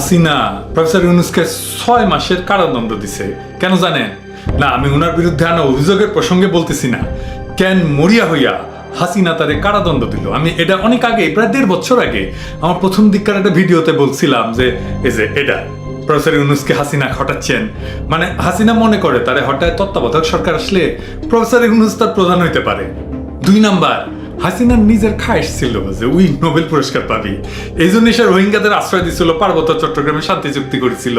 Hasina professor ইউনূসকে 6 মাসের কারাদণ্ড দিছে। কেন জানেন? না, আমি উনার বিরুদ্ধে আনা অভিযোগের প্রসঙ্গে বলতেছি না। কেন মরিয়া হইয়া হাসিনা তারে কারাদণ্ড দিল। আমি এটা অনেক আগে, প্রায় 1.5 বছর আগে আমার প্রথম দিককার একটা ভিডিওতে বলছিলাম যে এই যে এটা প্রফেসর ইউনূসকে হাসিনা হটাচ্ছেন, মানে হাসিনা মনে করে তারে হঠাৎ তত্ত্বাবধায়ক সরকার আসলে প্রফেসর ইউনূস তার প্রধান হইতে পারে। 2 নাম্বার, হাসিনার নিজের খায়েশ ছিল যে উই নোবেল পুরস্কার পাবি, এই জন্য সে রোহিঙ্গাদের আশ্রয় দিচ্ছিল, পার্বত্য চট্টগ্রামে শান্তি চুক্তি করেছিল।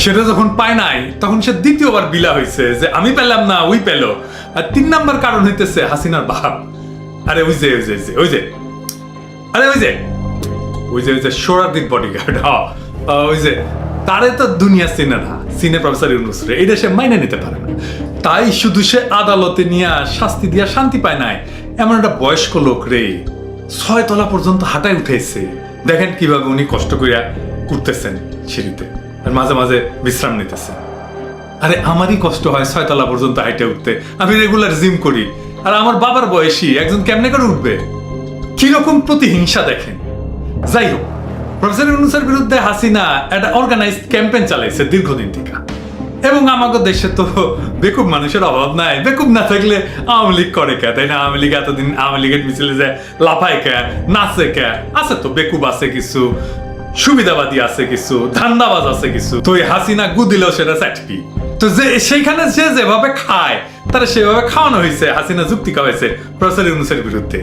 সেটা যখন পায় নাই তখন সে দ্বিতীয়বার বিলা হয়েছে যে আমি পেলাম না, উই পেল। আর 3 নাম্বার কারণ হইতেছে হাসিনার বাপ। আরে ওই যে আরে ওই যে সোহরাদ্দির বডিগার্ড, ওই যে তারে তো দুনিয়া চিনে না, চিনে প্রফেসর ইউনূস রে, এটা সে মাইনে নিতে পারে না। তাই শুধু সে আদালতে নিয়ে শাস্তি দিয়া শান্তি পায় নাই, এমন একটা বয়স্ক লোক রে 6 তলা পর্যন্ত হাঁটায় উঠেছে। দেখেন কিভাবে উনি কষ্ট করিয়া উঠতেছেন সিঁড়িতে, আর মাঝে মাঝে বিশ্রাম নিতেছেন। আরে আমারই কষ্ট হয় 6 তলা পর্যন্ত হাইটে উঠতে, আমি রেগুলার জিম করি। আর আমার বাবার বয়সী একজন কেমনে করে উঠবে? কিরকম প্রতিহিংসা দেখেন। যাই হোক, প্রফেসর ইউনূসের বিরুদ্ধে হাসিনা একটা অর্গানাইজড ক্যাম্পেইন চালাইছে দীর্ঘদিন থেকে। এবং আমাদের দেশে তো বেকুব মানুষের অভাব নাই। বেকুব না থাকলে আওয়ামী লীগ করে কে, তাই না? আওয়ামী লীগ এতদিন আওয়ামী লীগের মিছিলে যায় লাফায় কে, নাচে কে। আছে তো বেকুব আছে কিছু, সুবিধাবাদী আছে কিছু, ধান্দাবাজ আছে কিছু। তো এই হাসিনা গু দিলেও সেটা চাটকি। তো যে সেইখানে যে যেভাবে খায় তারা সেভাবে খাওয়ানো হয়েছে। হাসিনা যুক্তি খাওয়াইছে প্রফেসর ইউনূসের বিরুদ্ধে।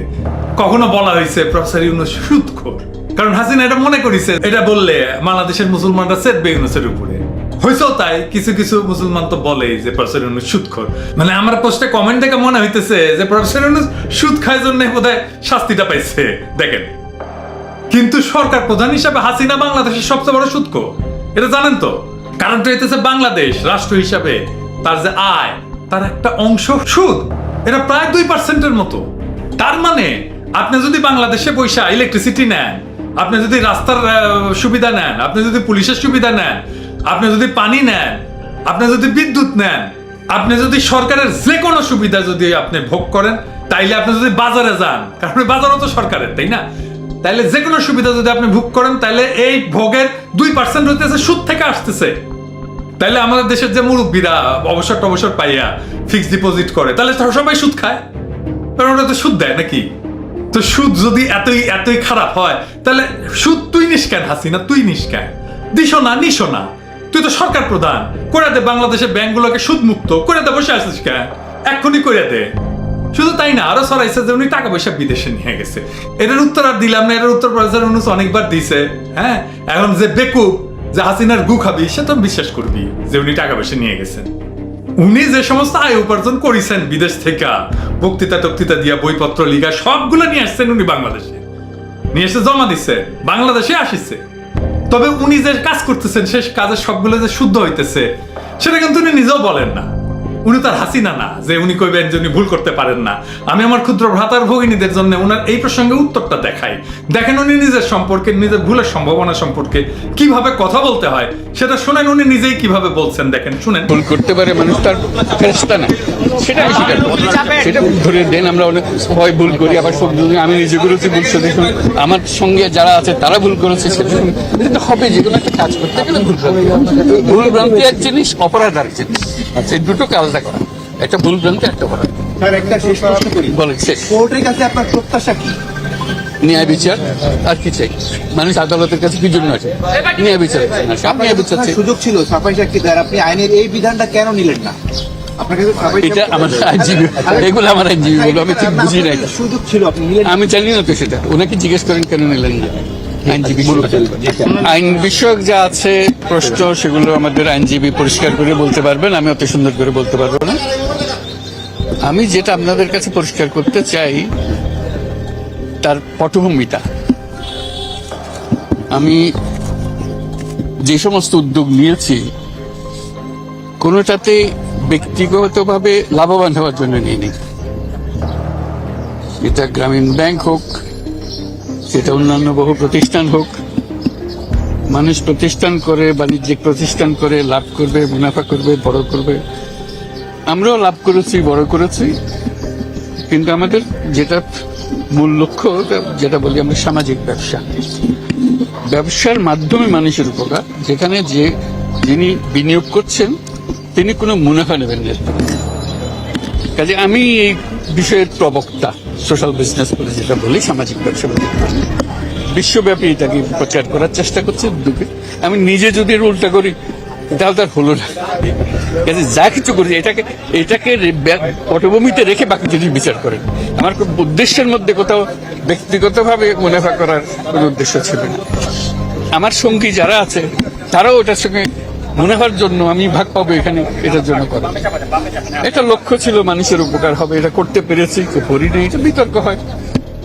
কখনো বলা হয়েছে প্রফেসর ইউনূস সুদখোর, কারণ হাসিনা এটা মনে করেছে এটা বললে বাংলাদেশের মুসলমানরা চেতবে ইউনূসের উপরে। হয়েছেও তাই, কিছু কিছু মুসলমান তো বলে যে প্রফেসর ইউনূস সুদখোর। মানে আমার পোস্টে কমেন্ট দেখে মনে হইতেছে যে প্রফেসর ইউনূস সুদ খায় জন্য বোধহয় শাস্তিটা পাইছে। দেখেন, কিন্তু সরকার প্রধান হিসাবে হাসিনা বাংলাদেশের সবচেয়ে বড় সুদখোর, এটা জানেন তো? কারণটা হইতেছে বাংলাদেশ রাষ্ট্র হিসাবে তার যে আয়, তার একটা অংশ সুদ, এটা প্রায় 2%-এর মতো। তার মানে আপনি যদি বাংলাদেশে পয়সা ইলেকট্রিসিটি নেন, আপনি যদি রাস্তার সুবিধা নেন, আপনি যদি পুলিশের সুবিধা নেন, আপনি যদি পানি নেন, আপনি যদি বিদ্যুৎ নেন, আপনি যদি সরকারের যে কোনো সুবিধা যদি আপনি ভোগ করেন, তাইলে আপনি যদি বাজারে যান, কারণ বাজারও তো সরকারের, তাই না? তাইলে যে কোনো সুবিধা যদি আপনি ভোগ করেন, তাইলে এই ভোগের 2% হইতেছে সুদ থেকে আসতেছে। তাইলে আমাদের দেশের যে মুরব্বীরা অবসর পাইয়া ফিক্সড ডিপোজিট করে, তাহলে সবাই সুদ খায়, কারণ ওরা তো সুদ দেয় নাকি? তো সুদ যদি এতই খারাপ হয়, তাহলে সুদ তুই নিস কেন হাসিনা? তুই নিস কেন? দিশো না, তুই তো সরকার প্রধান, করে দে বাংলাদেশের ব্যাংকগুলোকে সুদ মুক্ত করে দে। বসে আসিস কেন? এক্ষুনি করে দে। শুধু তাই না, আরো ছড়াইছে যে উনি টাকা পয়সা বিদেশে নিয়ে গেছে। এটার উত্তর আর দিলাম না, এটার উত্তর প্রফেসর ইউনূস অনেকবার দিছে। হ্যাঁ, এখন যে বেকুব যে হাসিনার গু খাবি, সে তো বিশ্বাস করবি যে উনি টাকা পয়সা নিয়ে গেছেন। উনি যে সমস্ত আয় উপার্জন করেছেন বিদেশ থেকে, বক্তৃতা দিয়া, বইপত্র লিখা, সবগুলো নিয়ে আসছেন উনি বাংলাদেশে, নিয়ে এসে জমা দিচ্ছে, বাংলাদেশে আসিছে। তবে উনি যে কাজ করতেছেন সে কাজের সবগুলো যে শুদ্ধ হইতেছে সেটা কিন্তু উনি নিজেও বলেন না। উনি তার হাসিনা না যে উনি কইবেন যে উনি ভুল করতে পারেন না। আমি আমার ক্ষুদ্র ভ্রাতার ভগিনীদের জন্য উনার এই প্রসঙ্গে উত্তরটা দেখাই। দেখেন উনি নিজের সম্পর্কে, নিজের ভুলের সম্ভাবনা সম্পর্কে কিভাবে কথা বলতে হয় সেটা শুনেন। উনি নিজেই কিভাবে বলছেন দেখেন, শুনেন। ভুল করতে পারে মানুষ, তার ফেরেশতা না, সেটা আমি স্বীকার করি। সেটা ধরে দেন, আমরা অনেক হয় ভুল করি, আবার সব আমি নিজে করেছি ভুল, দেখুন আমার সঙ্গে যারা আছে তারা ভুল করেছে, সেটা হবে। যে কোনো একটা কাজ করতে গেলে ভুল ভ্রান্তি এক জিনিস, অপরাধ আর জিনিস। আচ্ছা, দুটোকে আলাদা করা। একটা ভুল ভ্রান্তি, একটা অপরাধ। স্যার, একটা শেষ প্রশ্ন করি। বলেন, শেষ। কোর্টের কাছে আপনার প্রত্যাশা কি? ন্যায় বিচার। আর কি চাই? মানুষ আদালতের কাছে কি জন্য আছে? ন্যায় বিচার। ন্যায় বিচার সুযোগ ছিল সাফাই সাক্ষী দেওয়ার, আপনি আইনের এই বিধানটা কেন নিলেন না? এটা আমার আইনজীবী, এগুলো আমার আইনজীবী বলো, আমি ঠিক বুঝি নাই। সুযোগ ছিল, আপনি নিলেন। আমি জানি না তো সেটা, ওনাকে জিজ্ঞেস করেন কেন নিলেন না। আইনজীবী আইন বিষয়ক যা আছে প্রশ্ন, সেগুলো আমাদের আইনজীবী পরিষ্কার করে বলতে পারবেন, আমি অত সুন্দর করে বলতে পারবো না। আমি যেটা আপনাদের কাছে পরিষ্কার করতে চাই তার পটভূমিটা। আমি যে সমস্ত উদ্যোগ নিয়েছি কোনোটাতে ব্যক্তিগতভাবে লাভবান হওয়ার জন্য নিইনি। এটা গ্রামীণ ব্যাংক হোক, সেটা অন্যান্য বহু প্রতিষ্ঠান হোক, মানুষ প্রতিষ্ঠান করে, বাণিজ্যিক প্রতিষ্ঠান করে লাভ করবে, মুনাফা করবে, বড় করবে। আমরাও লাভ করেছি, বড় করেছি, কিন্তু আমাদের যেটা মূল লক্ষ্য, যেটা বলি আমরা সামাজিক ব্যবসা, ব্যবসার মাধ্যমে মানুষের উপকার, যেখানে যিনি বিনিয়োগ করছেন তিনি কোনো মুনাফা নেবেন না। কাজে আমি এই বিষয়ের প্রবক্তা, সোশ্যাল বিজনেস বলে যেটা বলি, সামাজিক ব্যবসা বলে, বিশ্বব্যাপী এটাকে প্রচার করার চেষ্টা করছি। আমি নিজে যদি এর উল্টা করি তাহলে তার হলো না। কাজে যা কিছু করি এটাকে পটভূমিতে রেখে বাকি জিনিস বিচার করেন। আমার খুব উদ্দেশ্যের মধ্যে কোথাও ব্যক্তিগতভাবে মুনাফা করার কোনো উদ্দেশ্য ছিল না। আমার সঙ্গী যারা আছে তারাও ওটার সঙ্গে মুনাফার জন্য আমি ভাগ পাবো এখানে এটার জন্য করে। এটা লক্ষ্য ছিল মানুষের উপকার হবে, এটা করতে পেরেছি, করিনি, এটা বিতর্ক হয়।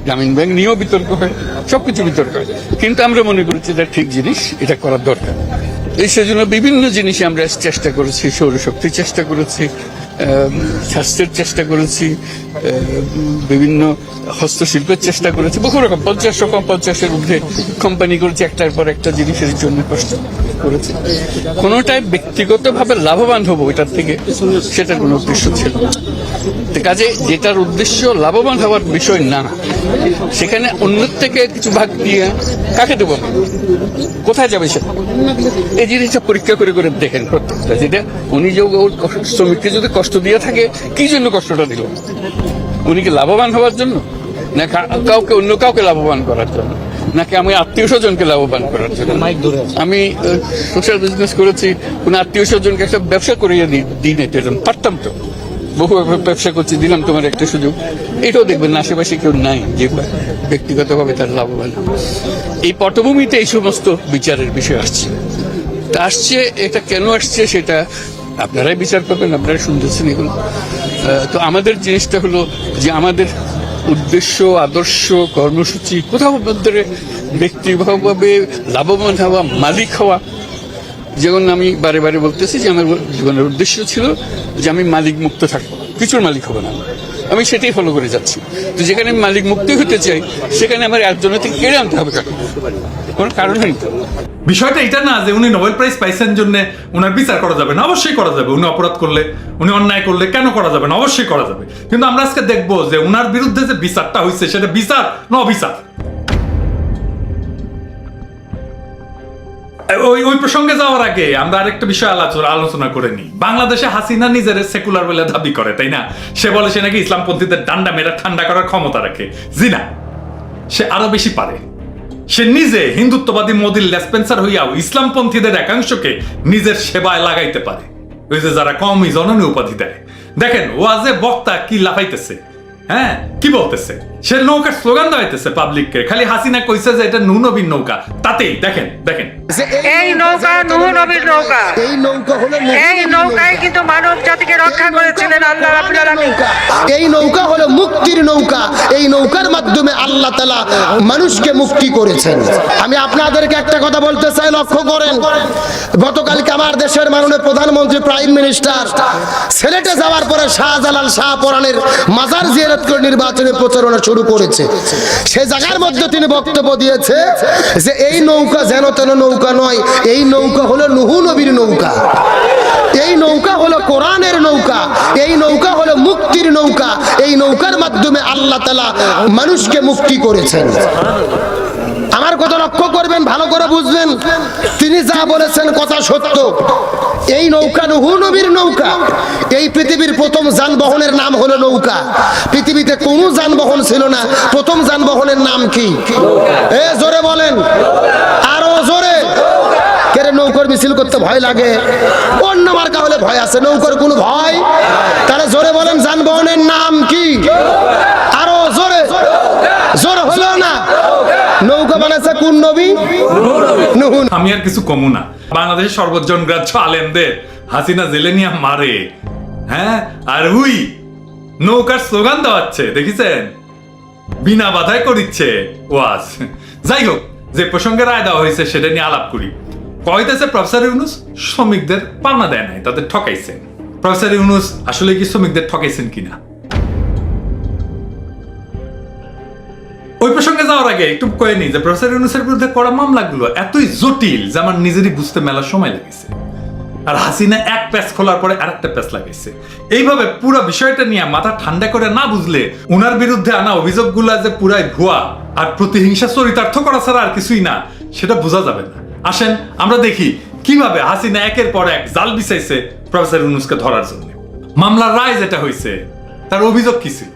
গ্রামীণ ব্যাংক নিয়েও বিতর্ক হয়, সবকিছু বিতর্ক হয়, কিন্তু আমরা মনে করছি এটা ঠিক জিনিস, এটা করার দরকার। এই সেজন্য বিভিন্ন জিনিসে আমরা চেষ্টা করেছি, সৌরশক্তির চেষ্টা করেছি, স্বাস্থ্যের চেষ্টা করেছি, বিভিন্ন হস্তশিল্পের চেষ্টা করেছি, বহু রকম 50-50-এর ঊর্ধ্বে কোম্পানি করেছি, একটার পর একটা জিনিসের জন্য কষ্ট করেছি। কোনোটাই ব্যক্তিগতভাবে লাভবান হবো এটার থেকে, সেটার কোনো উদ্দেশ্য ছিল না। কাজে যেটার উদ্দেশ্য লাভবান হওয়ার বিষয় না, সেখানে অন্যের থেকে কিছু ভাগ দিয়ে কাকে দেবো, কোথায় যাবে সেটা, এই জিনিসটা পরীক্ষা করে করে দেখেন প্রত্যেকটা। যেটা উনি যে শ্রমিককে যদি কষ্ট দিয়ে থাকে, কি জন্য কষ্টটা দিল? উনি কি লাভবান হওয়ার জন্য, না কাউকে অন্য কাউকে লাভবান করার জন্য, নাকি আমি আত্মীয় স্বজনকে লাভবান করার জন্য? আমি সোশ্যাল বিজনেস করেছি, কোন আত্মীয় স্বজনকে একটা ব্যবসা করিয়ে দিই না, পারতাম তো, বহু ব্যবসা করছি, দিলাম তোমার একটা সুযোগ। এটাও দেখবেন না, আশেপাশে কেউ নাই যে ব্যক্তিগতভাবে তার লাভবান। এই পটভূমিতে এই সমস্ত বিচারের বিষয় আসছে। এটা কেন আসছে সেটা আপনারাই বিচার করবেন, আপনারা শুনতেছেন এগুলো। তো আমাদের জিনিসটা হলো যে আমাদের উদ্দেশ্য, আদর্শ, কর্মসূচি কোথাও মধ্যে ব্যক্তিগতভাবে লাভবান হওয়া, মালিক হওয়া। যেমন আমি বারে বারে বলতেছি যে আমার জীবনের উদ্দেশ্য ছিল যে আমি মালিক মুক্ত থাকবো, কিছুর মালিক হবো না, আমি সেটাই ফলো করে যাচ্ছি। তো যেখানে আমি মালিক মুক্ত হতে চাই, সেখানে আমার একজনের থেকে কেড়ে আনতে হবে, কোনো কারণ নেই। বিষয়টা এটা না যে উনি নোবেল প্রাইজ পাইছেন জন্য উনার বিচার করা যাবে না, অবশ্যই করা যাবে। উনি অপরাধ করলে, উনি অন্যায় করলে কেন করা যাবে না? অবশ্যই করা যাবে। কিন্তু আমরা আজকে দেখবো যে উনার বিরুদ্ধে যে বিচারটা হয়েছে সেটা বিচার না অবিচার। ওই প্রসঙ্গে যাওয়ার আগে আমরা আরেকটা বিষয় আলোচনা করে নিই। বাংলাদেশে হাসিনা নিজের সেকুলার বলে দাবি করে, তাই না? সে বলে সে নাকি ইসলামপন্থীদের ডান্ডা মেরে ঠান্ডা করার ক্ষমতা রাখে। জি না, সে আরো বেশি পারে। সে নিজে হিন্দুত্ববাদী মোদির লেসপেন্সার হইয়াও ইসলামপন্থীদের একাংশকে নিজের সেবায় লাগাইতে পারে। ওই যে যারা কওমি জননী উপাধি দেয়, দেখেন ওয়াজে বক্তা কি লাফাইতেছে, হ্যাঁ কি বলতেছে? সে নৌকার স্লোগান দেওয়াইতেছে পাবলিককে। খালি হাসিনা কইছে যে এটা নূহ নবীর নৌকা, তাতেই দেখেন এই নৌকা নূহ নবীর নৌকা। এই নৌকায় কিন্তু মানব জাতিকে রক্ষা করেছিলেন আল্লাহ রাব্বুল আলামিন। এই নৌকা হলো মুক্তির নৌকা। এই নৌকার মাধ্যমে আল্লাহ তাআলা মানুষকে মুক্তি করেছেন। আমি আপনাদেরকে একটা কথা বলতে চাই, লক্ষ্য করেন। গতকালকে আমার দেশের মাননীয় প্রধানমন্ত্রী, প্রাইম মিনিস্টার সিলেটে যাওয়ার পরে শাহজালাল শাহপরানের মাজার জিয়ারত করে নির্বাচনী প্রচারণা শুরু করেছে। সেই জায়গার মধ্যে তিনি বক্তব্য দিয়েছে যে এই নৌকা যেন তেন নৌকা নয়, এই নৌকা হলো নূহ নবীর নৌকা, এই নৌকা হলো কোরআনের নৌকা, এই নৌকা হলো মুক্তির নৌকা। এই নৌকার মাধ্যমে আল্লাহ তাআলা মানুষকে মুক্তি করেছেন। আমার কথা লক্ষ্য করবেন, ভালো করে বুঝবেন। তিনি যা বলেছেন কথা সত্য। এই নৌকা নূহ নবীর নৌকা। এই পৃথিবীর প্রথম যানবাহনের নাম হলো নৌকা। পৃথিবীতে কোনো যানবাহন ছিল না, প্রথম যানবাহনের নাম কি? জোরে বলেন, আরো জোরে। কেরে নৌকার মিছিল করতে ভয় লাগে? অন্য মার্কা হলে ভয় আছে, নৌকার কোনো ভয়? তাহলে জোরে বলেন, যানবাহনের নাম কি? আরো জোরে। জোরে হলো না। নৌকা বানাইছে কোন নবী? নূহ। আমি আর কিছু কমু না। বাংলাদেশের সর্বজন গ্রাহ্য আলেমদের হাসিনা জেলে নিয়ে মারে, হ্যাঁ, আর হুই নৌকার স্লোগান দেওয়াচ্ছে, দেখেছেন? বিনা বাধায় করিচ্ছে ওয়াজ। যাই হোক, যে প্রসঙ্গে রায় দেওয়া হয়েছে সেটা নিয়ে আলাপ করি। কইতেছে প্রফেসর ইউনূস শ্রমিকদের পাওনা দেয় নাই, তাদের ঠকাইছেন। প্রফেসর ইউনূস আসলে কি শ্রমিকদের ঠকাইছেন কিনা? ওই প্রসঙ্গে যাওয়ার আগে একটু কয়ে নি যে প্রফেসর ইউনূসের বিরুদ্ধে করা মামলাগুলো এতই জটিল যে আমার নিজেরই বুঝতে মেলার সময় লেগেছে। আর হাসিনা এক প্যাচ খোলার পরে আরেকটা প্যাচ লাগাইছে। এইভাবে পুরো বিষয়টা নিয়ে মাথা ঠান্ডা করে না বুঝলে উনার বিরুদ্ধে আনা অভিযোগগুলো যে পুরাই ভুয়া আর প্রতিহিংসা চরিতার্থ করা ছাড়া আর কিছুই না, সেটা বোঝা যাবে না। আসেন আমরা দেখি কিভাবে হাসিনা একের পর এক জাল বিছাইছে প্রফেসর ইউনূসকে ধরার জন্য। মামলার রায় যেটা হয়েছে তার অভিযোগ কি ছিল?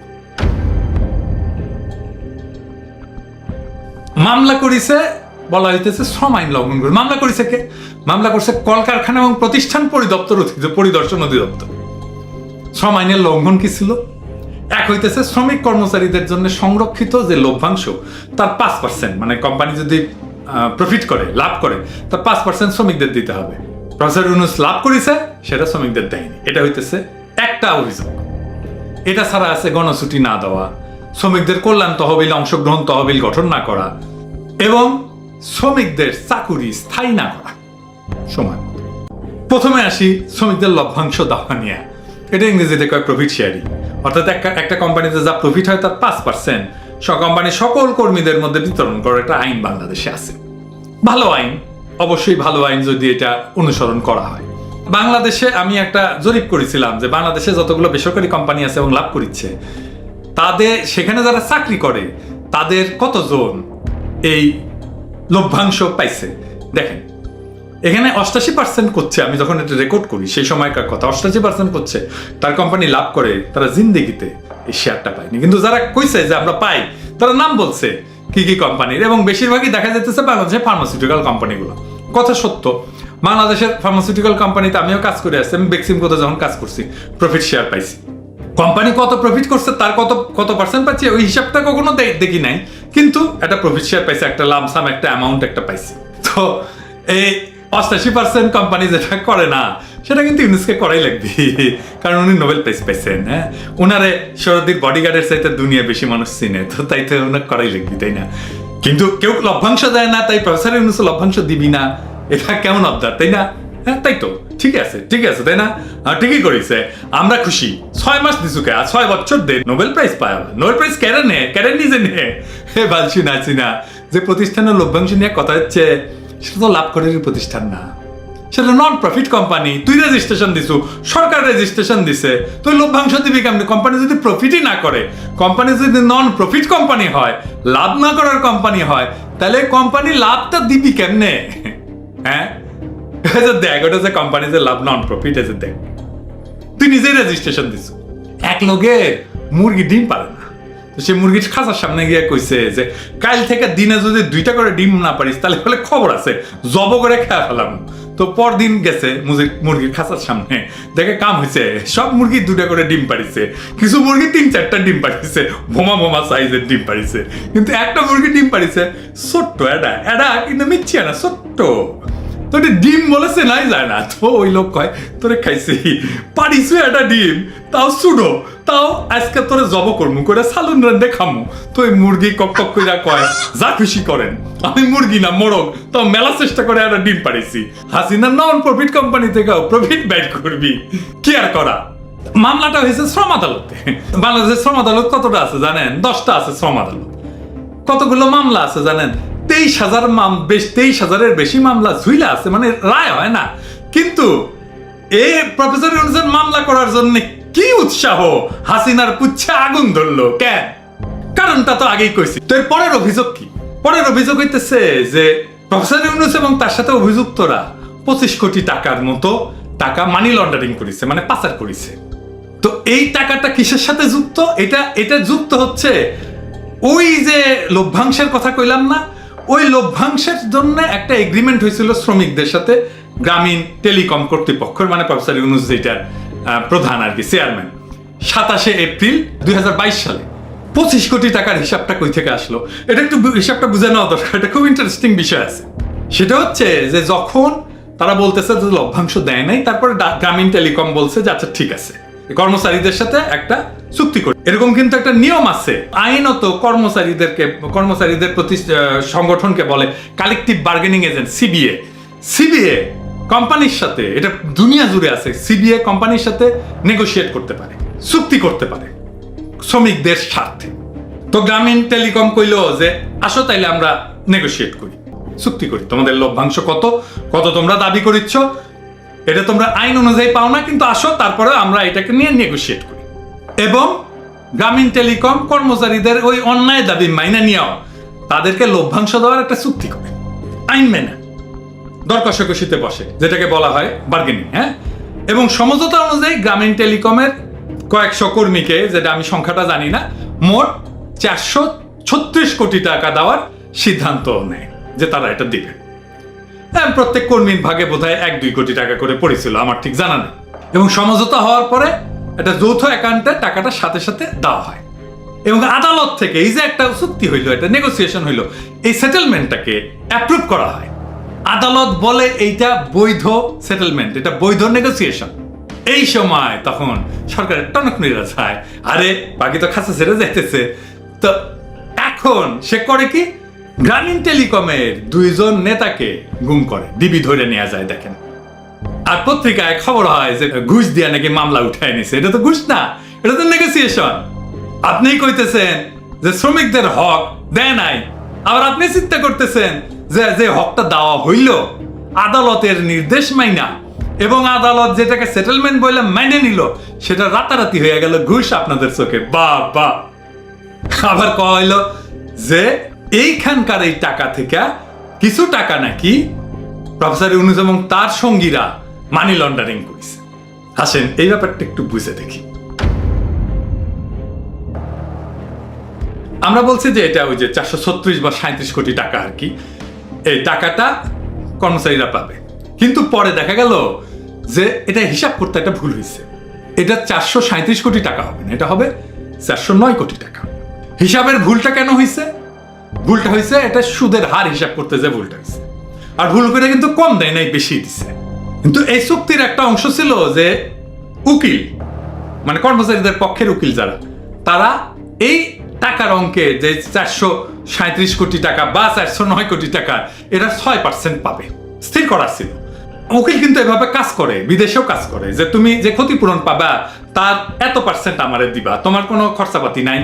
মামলা করেছে, বলা হইতেছে শ্রম আইন লঙ্ঘন করে। মামলা করেছে কে? মামলা করছে কলকারখানা এবং প্রতিষ্ঠান পরিদর্শন অধিদপ্তর। শ্রম আইনের লঙ্ঘন কি ছিল? এক হইতেছে শ্রমিক কর্মচারীদের জন্য সংরক্ষিত যে লভ্যাংশ তার 5%, মানে কোম্পানি যদি প্রফিট করে, লাভ করে, তার 5% শ্রমিকদের দিতে হবে। প্রফেসর ইউনূস লাভ করেছে, সেটা শ্রমিকদের দেয়নি। এটা হইতেছে একটা অভিযোগ। এটা ছাড়া আছে গণছুটি না দেওয়া, শ্রমিকদের কল্যাণ তহবিল, অংশগ্রহণ তহবিল গঠন না করা এবং শ্রমিকদের চাকুরি স্থায়ী না করা সময়। প্রথমে আসি শ্রমিকদের লভ্যাংশ দেওয়া নিয়ে। এটা ইংরেজিতে কয় প্রফিট শেয়ারিং, অর্থাৎ একটা কোম্পানিতে যা প্রফিট হয় তার 5% কোম্পানির সকল কর্মীদের মধ্যে বিতরণ করার একটা আইন বাংলাদেশে আছে। ভালো আইন, অবশ্যই ভালো আইন যদি এটা অনুসরণ করা হয়। বাংলাদেশে আমি একটা জরিপ করেছিলাম যে বাংলাদেশে যতগুলো বেসরকারি কোম্পানি আছে এবং লাভ করছে, তাদের সেখানে যারা চাকরি করে তাদের কতজন এই লভ্যাংশ পাইছে। দেখেন এখানে 88% করছে, আমি যখন এটা রেকর্ড করি সেই সময়কার কথা, 88% করছে তার কোম্পানি লাভ করে তারা জিন্দেগিতে এই শেয়ারটা পায়নি। কিন্তু যারা কইছে যে আমরা পাই, তারা নাম বলছে কি কি কোম্পানির, এবং বেশিরভাগই দেখা যাচ্ছে বাংলাদেশের ফার্মাসিউটিক্যাল কোম্পানিগুলো। কথা সত্য, বাংলাদেশের ফার্মাসিউটিক্যাল কোম্পানিতে আমিও কাজ করে আসছি। আমি বেক্সিমকোতে যখন কাজ করছি প্রফিট শেয়ার পাইছি। কোম্পানি কত প্রফিট করছে তার কত পার্সেন্ট পাচ্ছে ওই হিসাবটা কখনো দেখি নাই, কিন্তু একটা প্রফিট শেয়ার পাইছে, একটা লামসাম একটা অ্যামাউন্ট একটা পাইছে। তো এই 88% কোম্পানি যেটা করে না সেটা কিন্তু ইউনূসকে করাই লাগবে, কারণ উনি নোবেল প্রাইজ পাইছেন। হ্যাঁ, ওনারে শরদির বডিগার্ডের চাইতে দুনিয়া বেশি মানুষ চিনে, তো তাই তো ওনাকে করাই লাগবে, তাই না? কিন্তু কেউ লভ্যাংশ দেয় না, তাই প্রফেসর ইউনূস লভ্যাংশ দিবি না, এটা কেমন আবদার, তাই না? হ্যাঁ তাই তো, ঠিক আছে তাই না? ঠিকই করেছে, আমরা খুশি। 6 মাস দিছুকে, আর 6 বছর দে, নোবেল প্রাইজ পায়। নোবেল প্রাইজ কেন নিজে নে? হে বালছি না যে প্রতিষ্ঠানের লভ্যাংশ নিয়ে কথা হচ্ছে, সেটা তো লাভ করার প্রতিষ্ঠান না, সেটা নন প্রফিট কোম্পানি। তুই রেজিস্ট্রেশন দিছু, সরকার রেজিস্ট্রেশন দিছে, তুই লভ্যাংশ দিবি কেমনি? কোম্পানি যদি প্রফিটই না করে, কোম্পানি যদি নন প্রফিট কোম্পানি হয়, লাভ না করার কোম্পানি হয়, তাহলে কোম্পানি লাভটা দিবি কেমনে? হ্যাঁ, দেখ ওটা যে কোম্পানি যে লাভ নন প্রফিট আছে, দেখ তুই নিজেই রেজিস্ট্রেশন দিছু। এক লোকে মুরগি ডিম পারে না, তো সে মুরগির খাঁচার সামনে গিয়ে কইছে যে কাল থেকে দিনে যদি 2টা করে ডিম না পারিস তাহলে বলে খবর আছে, জব করে খেয়ে ফেলাম। তো পরদিন গেছে মুরগির খাঁচার সামনে, দেখে কাম হয়েছে, সব মুরগি 2টা করে ডিম পারিছে, কিছু মুরগি 3-4টা ডিম পারিছে, বোমা সাইজের ডিম পারিছে, কিন্তু একটা মুরগি ডিম পারিছে ছোট্ট, এটা কিন্তু মিথ্যা না, ছোট্ট। তো ডিম বলেছে নাই যায় না, তো ওই লোক কয় তোরে খাইছি পারিছু একটা ডিম, তাও ছুডো, তাও আজকে তোরে জব করমু করে সালুন রান্ধে খামু। তো ওই মুরগি কক কইরা কয় যা খুশি করেন, আমি মুরগি না মোরগ, তাও মেলা চেষ্টা করে একটা ডিম পারিছি। হাসিনা নন প্রফিট কোম্পানি থেকেও প্রফিট বাইট করবি, কি আর করা। মামলাটা হয়েছে শ্রম আদালতে। বাংলাদেশের শ্রম আদালত কতটা আছে জানেন? 10টা আছে শ্রম আদালত। কতগুলো মামলা আছে জানেন? 23,000-এর বেশি মামলা ঝুইলা আছে, মানে রায় হয় না। কিন্তু এই প্রফেসর ইউনূসের মামলা করার জন্য কি উৎসাহ, হাসিনার পুচ্ছে আগুন ধরলো কেন? কারণটা তো আগেই কইছি। তো এর পরের অভিযোগ কি? পরের অভিযোগ হইতেছে যে প্রফেসর ইউনূস এবং তার সাথে অভিযুক্তরা 25 কোটি টাকার মতো টাকা মানি লন্ডারিং করেছে, মানে পাচার করেছে। তো এই টাকাটা কিসের সাথে যুক্ত? এটা যুক্ত হচ্ছে ওই যে লভ্যাংশের কথা কইলাম না, ওই লভ্যাংশের জন্য একটা এগ্রিমেন্ট হয়েছিল শ্রমিকদের সাথে গ্রামীণ টেলিকম কর্তৃপক্ষের, মানে প্রফেসর ইউনূস যেটার প্রধান আর কি, চেয়ারম্যান। 27শে এপ্রিল 2022 সালে 25 কোটি টাকার হিসাবটা কই থেকে আসলো, এটা একটু হিসাবটা বুঝে নেওয়া দরকার। এটা খুব ইন্টারেস্টিং বিষয় আছে। সেটা হচ্ছে যে যখন তারা বলতেছে যে লভ্যাংশ দেয় নাই, তারপরে গ্রামীণ টেলিকম বলছে যে আচ্ছা ঠিক আছে, কর্মচারীদের সাথে একটা চুক্তি করে। এরকম কিন্তু একটা নিয়ম আছে আইনত, কর্মচারীদের প্রতি সংগঠনকে বলে কালেকটিভ বার্গেনিং এজেন্ট, সিবিএ কোম্পানির সাথে, এটা দুনিয়া জুড়ে আছে, সিবিএ কোম্পানির সাথে নেগোশিয়েট করতে পারে, চুক্তি করতে পারে শ্রমিকদের স্বার্থে। তো গ্রামীণ টেলিকম কইলো যে আসো তাইলে আমরা নেগোশিয়েট করি, চুক্তি করি, তোমাদের লভ্যাংশ কত তোমরা দাবি করিচ্ছ, এটা তোমরা আইন অনুযায়ী পাও না, কিন্তু আসো তারপরে আমরা এটাকে নিয়ে নেগোশিয়েট করি। এবং গ্রামীণ টেলিকম কর্মচারীদের ওই অন্যায় দাবি মাইনা নিয়েও তাদেরকে লভ্যাংশ দেওয়ার একটা চুক্তি করে। আইন মেনে দর কষাকষিতে বসে, যেটাকে বলা হয় বার্গেনিং। হ্যাঁ, এবং সমঝোতা অনুযায়ী গ্রামীণ টেলিকমের কয়েকশো কর্মীকে, যেটা আমি সংখ্যাটা জানি না, মোট 436 কোটি টাকা দেওয়ার সিদ্ধান্ত নেয় যে তারা এটা দিবে। হ্যাঁ, প্রত্যেক কর্মীর ভাগে বোধহয় 1-2 কোটি টাকা করে পড়েছিল, আমার ঠিক জানা নেই। এবং সমঝোতা হওয়ার পরে একটা যৌথ অ্যাকাউন্টে টাকাটা সাথে সাথে দেওয়া হয়। এবং আদালত থেকে এই যে একটা চুক্তি হইলো, একটা নেগোসিয়েশন হইলো, এই সেটেলমেন্টটাকে অ্যাপ্রুভ করা হয়। আদালত বলে এইটা বৈধ সেটেলমেন্ট, এটা বৈধ নেগোসিয়েশন। এই সময় তখন সরকারের টনক নিরা যায়, আরে বাকি তো খাঁচা ছেড়ে যাইতেছে। তো এখন সে করে কি, গ্রামীণ টেলিকমের 2 জন নেতাকে গুম করে, ডিবি ধরে নেওয়া যায়। দেখেন, আর পত্রিকায় খবর হয় যে ঘুষ দিয়া নাকি মামলা উঠায় নিছে। এটা তো ঘুষ না, এটা তো নেগোসিয়েশন। আপনি কইতেছেন যে শ্রমিকদের হক দেয় নাই, আবার আপনি চিন্তা করতেছেন যে যে হকটা দেওয়া হইল আদালতের নির্দেশ মাইনা, এবং আদালত যেটাকে সেটেলমেন্ট বলে মেনে নিল, সেটা রাতারাতি হয়ে গেল ঘুষ আপনাদের চোখে। বাহ বাহ। আবার কইল যে এইখানকার এই টাকা থেকে কিছু টাকা নাকি প্রফেসর ইউনূস এবং তার সঙ্গীরা মানি লন্ডারিং করেছে। আসেন এই ব্যাপারটা একটু বুঝে দেখি। আমরা বলছি যে এটা ওই যে 436 বা 37 কোটি টাকা আর কি, এই টাকাটা কর্মচারীরা পাবে। কিন্তু পরে দেখা গেল যে এটা হিসাব করতে একটা ভুল হয়েছে। এটা 437 কোটি টাকা হবে না, এটা হবে 409 কোটি টাকা। হিসাবের ভুলটা কেন হয়েছে? ভুলটা হয়েছে এটা সুদের হার হিসাব করতে যে ভুলটা হয়েছে। আর ভুল করে কিন্তু কম দেয় নাই, বেশি দিছে। কিন্তু এই চুক্তির একটা অংশ ছিল যে উকিল, মানে কর্মচারীদের পক্ষের উকিল যারা, তারা এই টাকার অঙ্কে যে 437 কোটি টাকা বা 409 কোটি টাকা, এটা 6% পাবে, স্থির করা ছিল। উকিল কিন্তু এভাবে কাজ করে, বিদেশেও কাজ করে, যে তুমি যে ক্ষতিপূরণ পাবা তার এত % আমারে দিবা, তোমার কোনো খরচাপাতি নাই,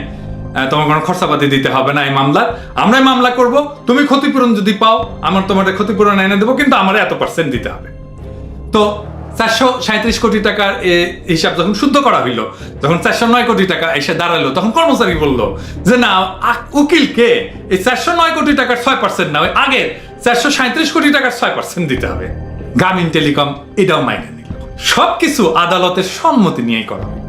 তোমার কোনো খরচাপাতি দিতে হবে না এই মামলার, আমরাই মামলা করব, তুমি ক্ষতিপূরণ যদি পাও আমার তোমাদের ক্ষতিপূরণ এনে দেবো, কিন্তু আমার এত % দিতে হবে। তো 437 কোটি টাকার হিসাব যখন শুদ্ধ করা হইলো, যখন 409 কোটি টাকা এসে দাঁড়ালো, তখন কর্মচারী বললো যে না, উকিলকে এই 409 কোটি টাকার 6% না, ওই আগের 437 কোটি টাকার 6% দিতে হবে। গ্রামীণ টেলিকম এটাও মাইনে নিল। সবকিছু আদালতের সম্মতি নিয়েই করা হয়।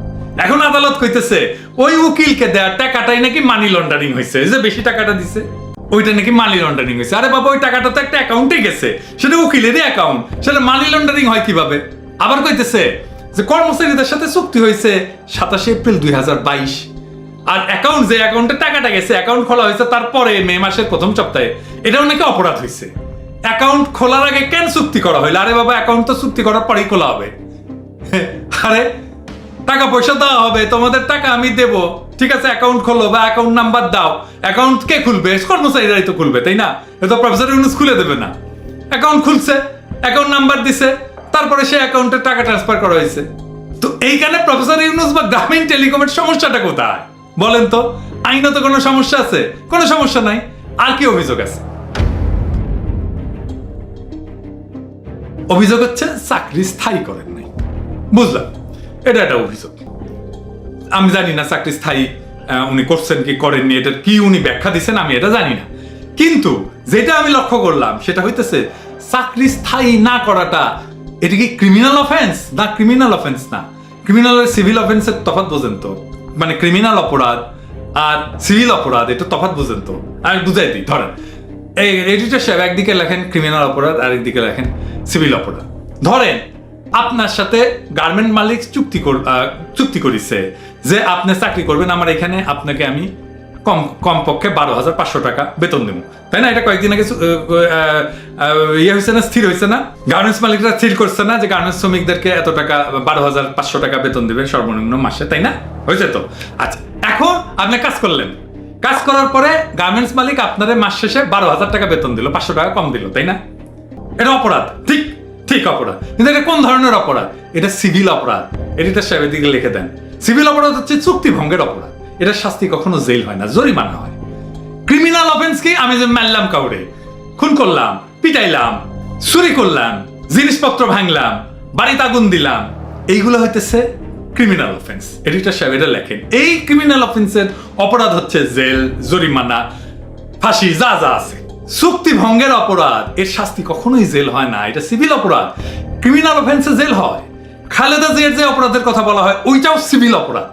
এখন আদালত কইতেছে ওই উকিলকে দেওয়ার টাকাটাই নাকি মানি লন্ডারিং হয়েছে, যে বেশি টাকাটা দিছে ওইটা নাকি মানি লন্ডারিং হয়েছে। আরে বাবা, ওই টাকাটা তো একটা অ্যাকাউন্টে গেছে, সেটা উকিলেরই অ্যাকাউন্ট, সেটা মানি লন্ডারিং হয় কিভাবে? আবার কইতেছে যে কর্মচারীদের সাথে চুক্তি হয়েছে 27 এপ্রিল 2022, আর অ্যাকাউন্ট যে অ্যাকাউন্টে টাকাটা গেছে, অ্যাকাউন্ট খোলা হয়েছে তারপরে মে মাসের প্রথম সপ্তাহে, এটাও নাকি অপরাধ হয়েছে। অ্যাকাউন্ট খোলার আগে কেন চুক্তি করা হইলো? আরে বাবা, অ্যাকাউন্ট তো চুক্তি করার পরেই খোলা হবে। আরে টাকা পয়সা দেওয়া হবে, তোমাদের টাকা আমি দেব, ঠিক আছে, অ্যাকাউন্ট খোলো বা অ্যাকাউন্ট নাম্বার দাও। অ্যাকাউন্ট কে খুলবে? কর্মচারীরাই তো খুলবে, তাই না? এটা প্রফেসর ইউনূস খুলে দেবে না। অ্যাকাউন্ট খুলছে, অ্যাকাউন্ট নাম্বার দিছে, তারপরে সে অ্যাকাউন্টে টাকা ট্রান্সফার করা হয়েছে। তো এইখানে প্রফেসর ইউনূস বা গ্রামীণ টেলিকমের সমস্যাটা কোথায় বলেন তো? আইনত কোনো সমস্যা আছে? কোনো সমস্যা নাই। আর কি অভিযোগ আছে? অভিযোগ হচ্ছে চাকরি স্থায়ী করেন নাই। বুঝলাম, এটা একটা অভিযোগ। আমি জানি না চাকরি স্থায়ী উনি করছেন কি করেননি, এটা কি উনি ব্যাখ্যা দিচ্ছেন আমি এটা জানি না। কিন্তু যেটা আমি লক্ষ্য করলাম সেটা হইতেছে চাকরি স্থায়ী না করাটা, এটা কি ক্রিমিনাল অফেন্স না? ক্রিমিনাল অফেন্স না। ক্রিমিনাল আর সিভিল অফেন্সের তফাৎ বোঝেন তো? মানে ক্রিমিনাল অপরাধ আর সিভিল অপরাধ, এটা তফাৎ বোঝেন তো? আমি বুঝাই দিই। ধরেন এই এডিটর সাহেব একদিকে লেখেন ক্রিমিনাল অপরাধ আর একদিকে লেখেন সিভিল অপরাধ। ধরেন আপনার সাথে গার্মেন্ট মালিক চুক্তি করেছে যে আপনি চাকরি করবেন আমার এখানে, আপনাকে আমি কমপক্ষে 12,500 টাকা বেতন দেবো, তাই না? এটা কয়েকদিন আগে ইয়ে হয়েছে না, স্থির হয়েছে না? গার্মেন্টস মালিকরা স্থির করছে না যে গার্মেন্টস শ্রমিকদেরকে এত টাকা 12,500 টাকা বেতন দিবেন সর্বনিম্ন মাসে, তাই না? হয়েছে তো? আচ্ছা, এখন আপনি কাজ করলেন, কাজ করার পরে গার্মেন্টস মালিক আপনাদের মাস শেষে 12,000 টাকা বেতন দিল, 500 টাকা কম দিল, তাই না? এটা অপরাধ, ঠিক ঠিক অপরাধ। কিন্তু এটা কোন ধরনের অপরাধ? এটা সিভিল অপরাধ। এডিটর সাহেবের দিকে লিখে দেন, সিভিল অপরাধ হচ্ছে চুক্তি ভঙ্গের অপরাধ। এটা শাস্তি কখনো জেল হয় না, জরিমানা হয়। ক্রিমিনাল অফেন্স কি? আমি যে মারলাম কাউরে, খুন করলাম, পিটাইলাম, চুরি করলাম, জিনিসপত্র ভাঙলাম, বাড়িতে আগুন দিলাম, এইগুলো হইতেছে ক্রিমিনাল অফেন্স। এডিটর সাহেব এটা লেখেন। এই ক্রিমিনাল অফেন্সের অপরাধ হচ্ছে জেল, জরিমানা, ফাঁসি, যা যা আছে চুক্তি ভঙ্গের অপরাধ, এর শাস্তি কখনোই জেল হয় না, এটা সিভিল অপরাধ, ক্রিমিনাল অফেন্সে জেল হয়। খালেদা জিয়ার যে অপরাধের কথা বলা হয় ওইটাও সিভিল অপরাধ,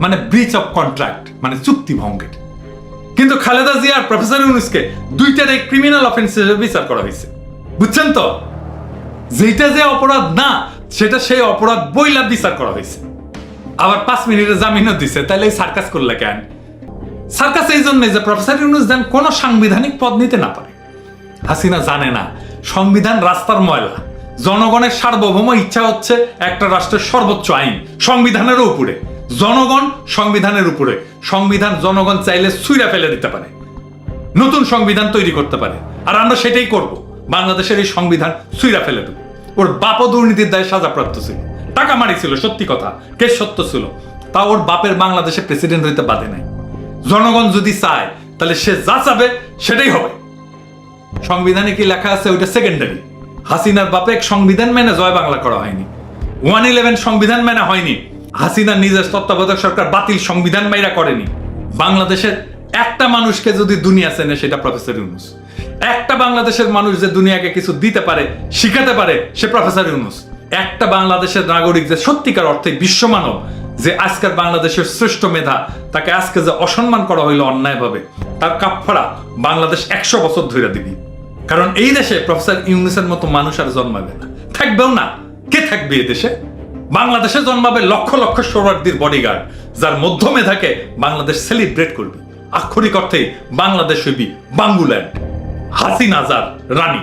মানে ব্রিচ অফ কন্ট্রাক্ট, মানে চুক্তি ভঙ্গের। কিন্তু খালেদা জিয়া আর প্রফেসর ইউনূসকে দুইটারে ক্রিমিনাল অফেন্স হিসেবে বিচার করা হয়েছে, বুঝছেন তো? যেটা যে অপরাধ না সেটা সেই অপরাধ বইলা বিচার করা হয়েছে। আবার 5 মিনিটের জামিনও দিছে, তাহলে এই সার্কাস করলে কেন? সার্কাস এই জন্য যে প্রফেসর ইউনূস যেন কোন সাংবিধানিক পদ নিতে না পারে। হাসিনা জানে না সংবিধান রাস্তার ময়লা, জনগণের সার্বভৌম ইচ্ছা হচ্ছে একটা রাষ্ট্রের সর্বোচ্চ আইন সংবিধানের উপরে, জনগণ সংবিধানের উপরে। সংবিধান জনগণ চাইলে ছুঁড়া ফেলে দিতে পারে, নতুন সংবিধান তৈরি করতে পারে, আর আমরা সেটাই করব। বাংলাদেশের এই সংবিধান ছুঁড়া ফেলে দেব। ওর বাপও দুর্নীতির দায়ে সাজাপ্রাপ্ত ছিল, টাকা মারি ছিল, সত্যি কথা, কেস সত্য ছিল, তা ওর বাপের বাংলাদেশে প্রেসিডেন্ট হইতে বাধে নাই। জনগণ যদি চায় তাহলে সে যা চাবে সেটাই হবে। সংবিধানে কি লেখা আছে ওইটা সেকেন্ডারি। হাসিনার বাপে সংবিধান মেনে জয় বাংলা করা হয়নি, 111 সংবিধান মেনে হয়নি। হাসিনার নিজের তত্ত্বাবধায়ক সরকার বাতিল সংবিধান মাইরা করেনি। বাংলাদেশের একটা মানুষকে যদি দুনিয়া চেনে সেটা প্রফেসর ইউনূস। একটা বাংলাদেশের মানুষ যে দুনিয়াকে কিছু দিতে পারে, শিখাতে পারে, সে প্রফেসর ইউনূস। একটা বাংলাদেশের নাগরিক যে সত্যিকার অর্থে বিশ্বমানব, যে আজকের বাংলাদেশের শ্রেষ্ঠ মেধা, তাকে আজকে যে অসম্মান করা হইলো অন্যায়ভাবে, তার কাফফারা বাংলাদেশ 100 বছর ধরে দিবি। কারণ এই দেশে প্রফেসর ইউনূসের মতো মানুষ আর জন্মাবে না, থাকবেও না। কে থাকবে এই দেশে? বাংলাদেশে জন্মাবে লক্ষ লক্ষ শরণার্থীর বডিগার্ড, যার মধ্য মেধাকে বাংলাদেশ সেলিব্রেট করবে। আক্ষরিক অর্থে বাংলাদেশ হইবি বাঙ্গুল্যান্ড, হাসিনা যার রানী।